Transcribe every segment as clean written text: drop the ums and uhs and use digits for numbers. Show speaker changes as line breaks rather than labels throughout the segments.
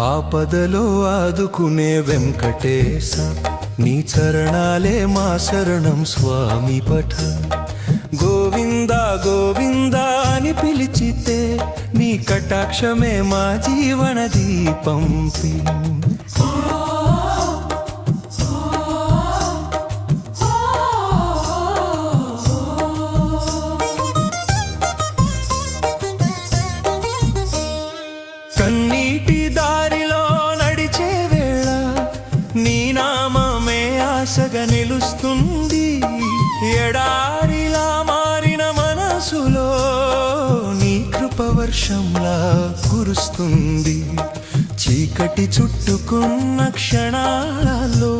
ఆపదలో ఆదుకునే వెంకటేశ, నీ చరణాలే మా శరణం స్వామి పఠ. గోవింద గోవింద అని పిలిచితే నీ కటాక్షమే మా జీవన దీపం. కన్నీటి దారిలో నడిచే వేళ నీ నామమే ఆశగా నిలుస్తుంది. ఎడారిలా మారిన మనసులో నీ కృప వర్షంలా కురుస్తుంది. చీకటి చుట్టుకున్న క్షణాలలో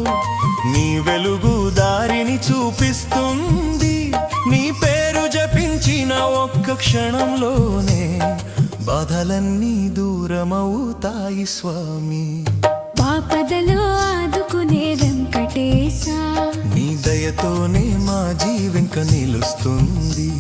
నీ వెలుగు దారిని చూపిస్తుంది. నీ పేరు జపించిన ఒక్క క్షణంలోనే బాధలన్నీ దూరమవుతాయి స్వామి.
ఆపదలో ఆదుకునే వెంకటేశ,
నీ దయతోనే మా జీవింక నిలుస్తుంది.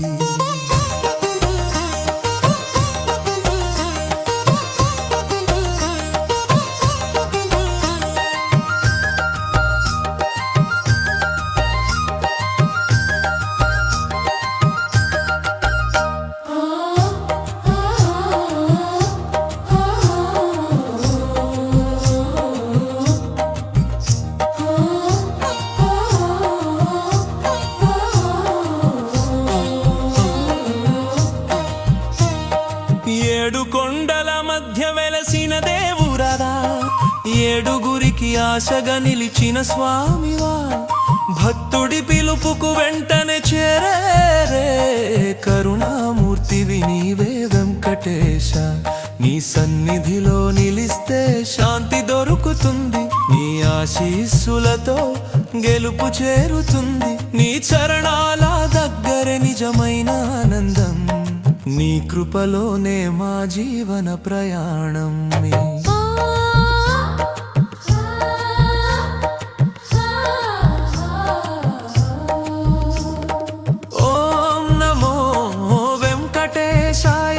ఏడు కొండల మధ్య వెలసిన దేవురాదా, ఏడుగురికి ఆశగా నిలిచిన స్వామివా. భక్తుడి పిలుపుకు వెంటనే చేరే కరుణామూర్తివి నీవే వెంకటేశ. నీ సన్నిధిలో నిలిస్తే శాంతి దొరుకుతుంది. నీ ఆశీస్సులతో గెలుపు చేరుతుంది. నీ చరణాల దగ్గర నిజమైన ఆనందం. నీ కృపలోనే మా జీవన ప్రయాణం. ఓం నమో వెంకటేశాయ,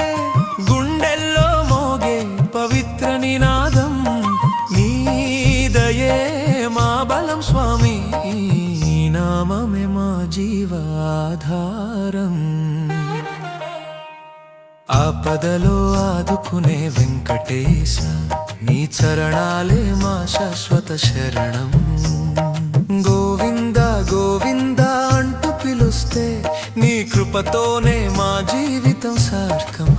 గుండెల్లో మోగే పవిత్ర నినాదం. నీ దయే మా బలం స్వామి, నామమే మా జీవాధారం. ఆపదలో ఆదుకునే వెంకటేశ, నీ చరణాలే మా శాశ్వత శరణం. గోవింద గోవింద అంటూ పిలుస్తే నీ కృపతోనే మా జీవితం సార్థకం.